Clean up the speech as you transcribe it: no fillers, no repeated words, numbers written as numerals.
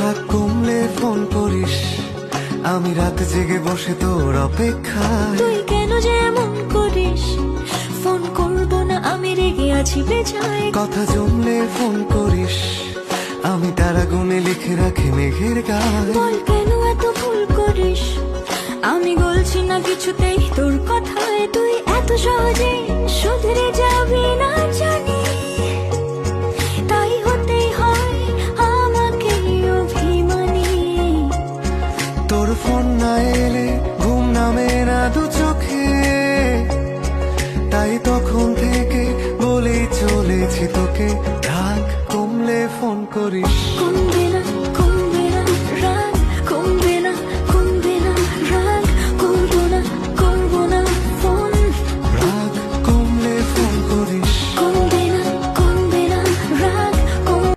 রাত কমলে ফোন করিস, আমি রাত জেগে বসে তোর অপেক্ষায়। তুই কেন যে এমন করিস? ফোন করবো না আমি রেগে আছি বেজায়। কথা জমলে ফোন করিস, আমি তারা গুনে লিখে রাখি মেঘের গায়ে। বল কেন এত ভুল করিস? আমি গলছি না কিছুতেই তোর কথায়। তুই এত সহজে শুধরে যাবি না জানি, তাই হতেই হয় আমাকে অভিমানী। তোর ফোন না এলে ঘুম নামে না দু চোখে, তাই তখন থেকে বলেই চলেছি তোকে, রাগ কমলে ফোন করিস। কোন